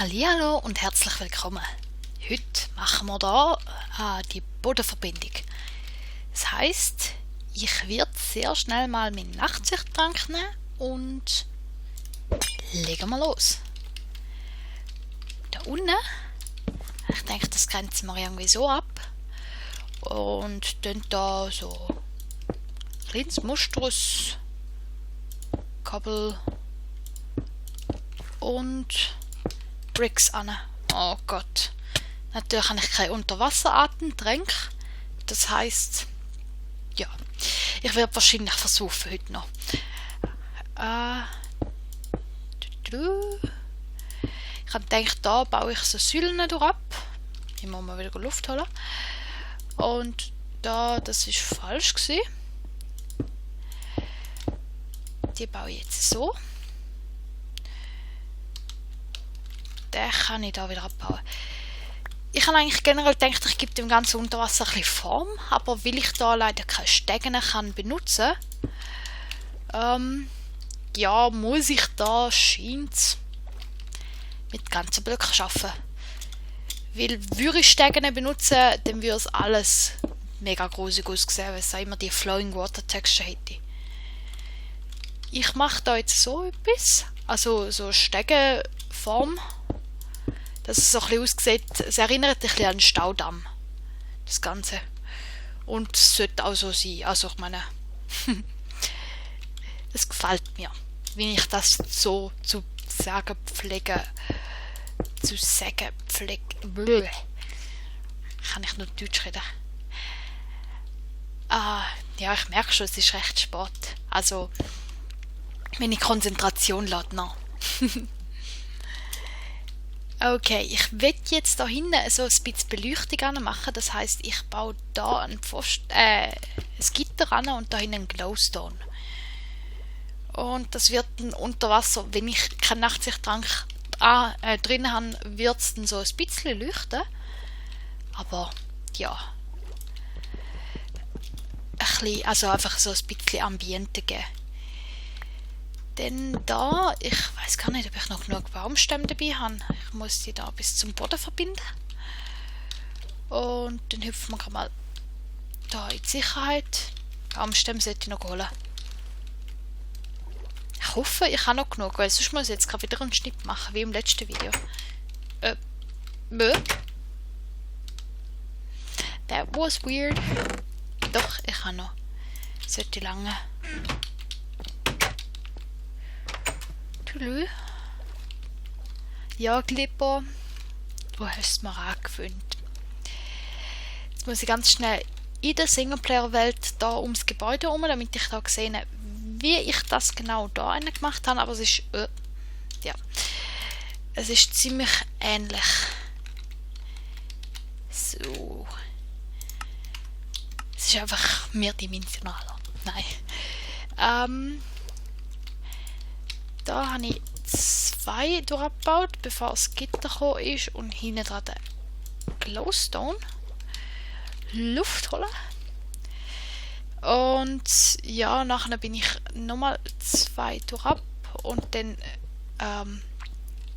Hallihallo und herzlich willkommen. Heute machen wir hier die Bodenverbindung. Das heisst, ich werde sehr schnell mal meinen Nachtsichttrank nehmen und legen wir los. Da unten, ich denke, das grenzen wir irgendwie so ab und dann da so ein kleines Muster aus Kabel und Bricks an. Oh Gott. Natürlich habe ich keinen Unterwasseratemtränk. Das heisst, ja, ich werde wahrscheinlich versuchen heute noch. Ich habe gedacht, da baue ich so Säulen durch ab. Ich muss mal wieder Luft holen. Und da, das ist falsch gewesen. Die baue ich jetzt so. Den kann ich da wieder abbauen. Ich habe eigentlich generell gedacht, ich gebe dem ganzen Unterwasser ein bisschen Form, aber weil ich da leider keine Stegen kann benutzen, ja, muss ich da scheint's mit ganzen Blöcken arbeiten. Weil würde ich Stegen benutzen, dann würde es alles mega grusig aussehen, weil es immer die Flowing Water Texture hätte. Ich mache da jetzt so etwas, also so Stegenform, dass es so ein bisschen aussieht, es erinnert ein bisschen an einen Staudamm, das Ganze. Und es sollte auch so sein, also ich meine, es gefällt mir, wenn ich das so zu sagen pflege, blöd. Kann ich nur Deutsch reden? Ja, ich merke schon, es ist recht spät, also meine Konzentration lädt nach. Okay, ich will jetzt da hinten so ein bisschen Beleuchtung machen. Das heisst, ich baue da ein Gitter an und da hinten einen Glowstone. Und das wird dann unter Wasser, wenn ich keinen Nachtsichttrank drin habe, wird es dann so ein bisschen leuchten. Aber ja, ein bisschen, also einfach so ein bisschen Ambiente geben. Denn da, ich weiß gar nicht, ob ich noch genug Baumstämme dabei habe. Ich muss die da bis zum Boden verbinden. Und dann hüpfen wir gerade mal da in die Sicherheit. Baumstämme sollte ich noch holen. Ich hoffe, ich habe noch genug, weil sonst muss ich jetzt gerade wieder einen Schnitt machen, wie im letzten Video. That was weird. Doch, ich habe noch. Sollte lange. Ja, Clipper, du hast es mir angewöhnt. Jetzt muss ich ganz schnell in der Singleplayer-Welt da ums Gebäude herum, damit ich da sehe, wie ich das genau da gemacht habe. Aber es ist, ja, es ist ziemlich ähnlich. So. Es ist einfach mehrdimensionaler. Nein. Da habe ich 2 durchgebaut, bevor das Gitter gekommen ist, und hinten dran den Glowstone. Luft holen. Und ja, nachher bin ich nochmal 2 durchab und dann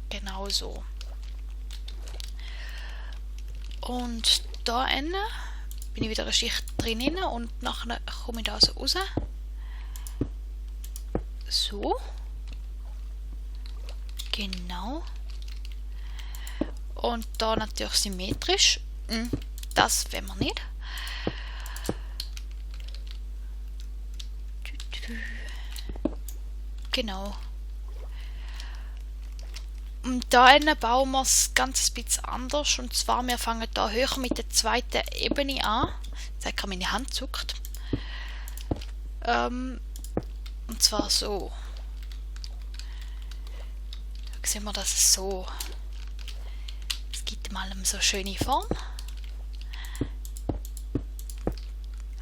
genau so. Und da bin ich wieder eine Schicht drin und nachher komme ich da so raus. So. Genau. Und da natürlich symmetrisch. Das wollen wir nicht. Genau. Und da bauen wir es ganz ein bisschen anders. Und zwar, wir fangen da höher mit der zweiten Ebene an. Jetzt kann meine Hand zuckt. Und zwar so. Sehen wir das so. Es gibt mal eine so schöne Form.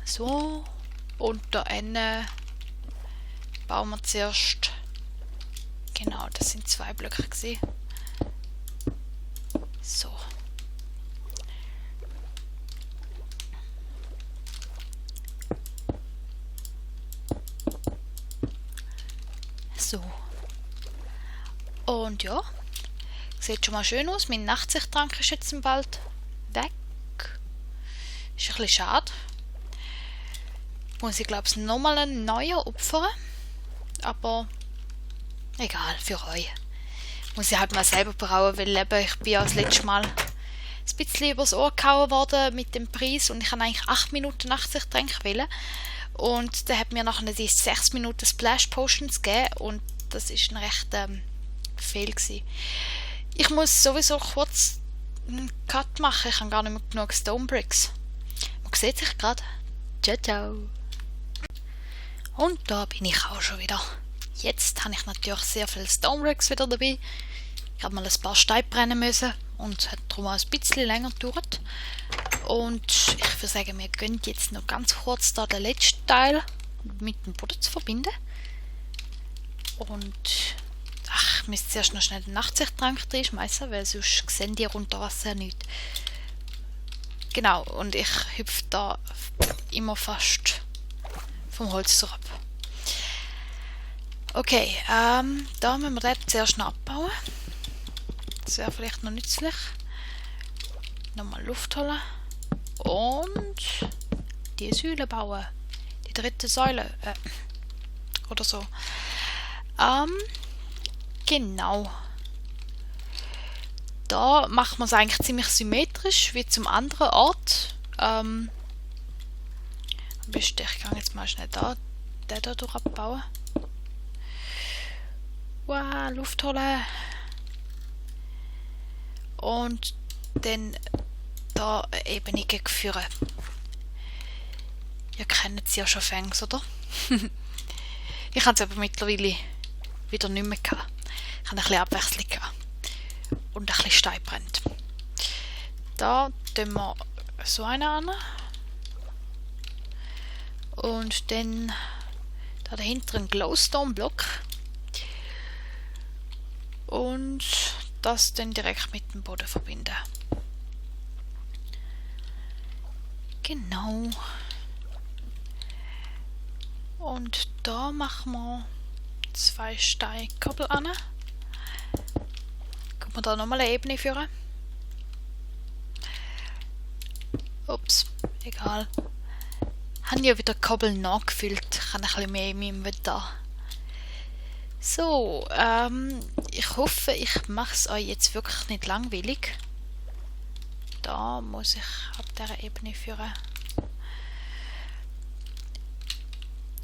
So. Und da innen bauen wir zuerst. Genau, das sind 2 Blöcke gewesen. So. So. Und ja, Sieht schon mal schön aus. Mein Nachtsichttrank ist jetzt bald weg. Ist ein bisschen schade. Muss ich glaube ich nochmal einen neuen opfern. Aber egal, für euch. Muss ich halt mal selber brauen, weil eben, ich bin ja das letzte Mal ein bisschen übers Ohr gehauen worden mit dem Preis und ich habe eigentlich 8 Minuten Nachtsichttrank wählen. Und der hat mir nachher die 6 Minuten Splash Potions gegeben und das ist ein recht Fehl gewesen. Ich muss sowieso kurz einen Cut machen, ich habe gar nicht mehr genug Stone Bricks. Man sieht sich gerade. Ciao, ciao. Und da bin ich auch schon wieder. Jetzt habe ich natürlich sehr viele Stone Bricks wieder dabei. Ich habe mal ein paar Steine brennen müssen und es hat darum auch ein bisschen länger gedauert. Und ich würde sagen, wir gehen jetzt noch ganz kurz da den letzten Teil mit dem Boden zu verbinden. Und ich müsste zuerst noch schnell den Nachtsichttrank reinschmeißen, weil sonst sehen die unter Wasser nicht. Genau, und ich hüpfe da immer fast vom Holz zurück. Okay, da müssen wir den zuerst noch abbauen. Das wäre vielleicht noch nützlich. Nochmal Luft holen. Und die Säule bauen. Die dritte Säule. Oder so. Genau. Da macht man es eigentlich ziemlich symmetrisch wie zum anderen Ort. Am besten, ich kann jetzt mal schnell den da durch abbauen. Wow, Luft holen. Und dann da eine Ebene führen. Ihr kennt sie ja schon fängs, oder? Ich habe es aber mittlerweile wieder nicht mehr gehabt. Ich habe ein bisschen Abwechslung gehabt. Und ein bisschen Stein brennt. Da tun wir so einen an. Und dann da dahinter ein Glowstone-Block. Und das dann direkt mit dem Boden verbinden. Genau. Und da machen wir 2 Steinkoppel an. Können wir da nochmal eine Ebene führen? Ups, egal. Haben ja wieder Koppel nachgefüllt. Ich habe ein bisschen mehr in meinem Inventar. So, ich hoffe, ich mache es euch jetzt wirklich nicht langweilig. Da muss ich ab dieser Ebene führen.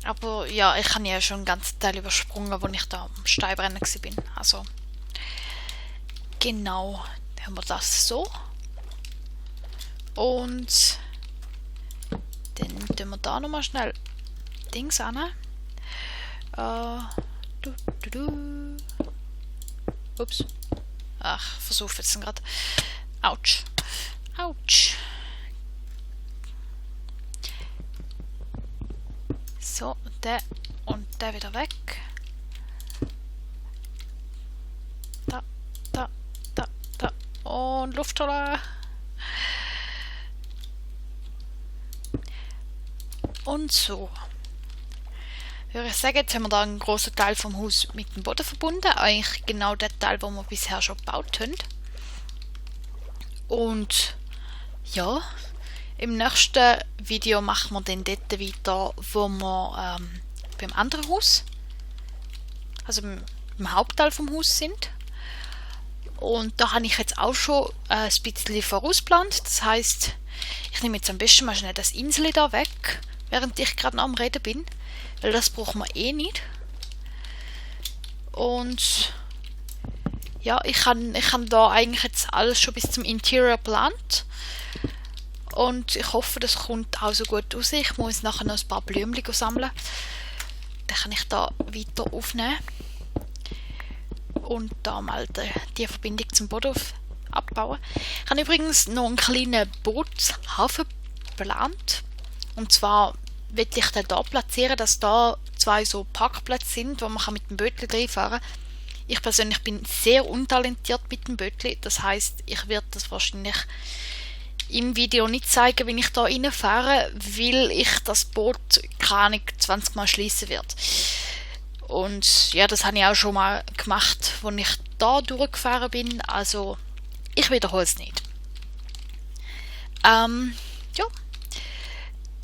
Aber ja, ich habe ja schon einen ganzen Teil übersprungen, wo ich da am Steinbrennen war. Also, genau, dann haben wir das so. Und dann tun wir da nochmal schnell Dings an. Ups. Ach, versuche jetzt gerade. Autsch. Autsch. So, der und der wieder weg. Da, da, da, da. Und Luft holen. Und so. Würde ich sagen, jetzt haben wir da einen grossen Teil vom Haus mit dem Boden verbunden. Eigentlich genau der Teil, den wir bisher schon gebaut haben. Und ja, im nächsten Video machen wir dann dort weiter, wo wir beim anderen Haus, also im Hauptteil vom Haus sind. Und da habe ich jetzt auch schon ein bisschen vorausplant. Das heisst, ich nehme jetzt am besten mal schnell das Insel da weg, während ich gerade noch am Reden bin. Weil das brauchen wir eh nicht. Und ja, ich habe da eigentlich jetzt alles schon bis zum Interior geplant. Und ich hoffe, das kommt auch so gut raus. Ich muss nachher noch ein paar Blümchen sammeln. Dann kann ich da weiter aufnehmen. Und da mal die Verbindung zum Boden abbauen. Ich habe übrigens noch einen kleinen Bootshafen geplant. Und zwar will ich den da platzieren, dass da 2 so Parkplätze sind, wo man mit dem Bötli reinfahren kann. Ich persönlich bin sehr untalentiert mit dem Bötli. Das heisst, ich werde das wahrscheinlich im Video nicht zeigen, wenn ich da reinfahre, weil ich das Boot, keine Ahnung, 20 Mal schließen werde. Und ja, das habe ich auch schon mal gemacht, als ich da durchgefahren bin, also ich wiederhole es nicht. Ja, in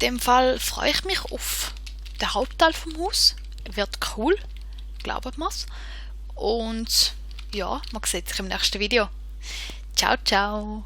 dem Fall freue ich mich auf den Hauptteil vom Haus. Wird cool, glaubt mir's. Und ja, man sieht sich im nächsten Video. Ciao, ciao.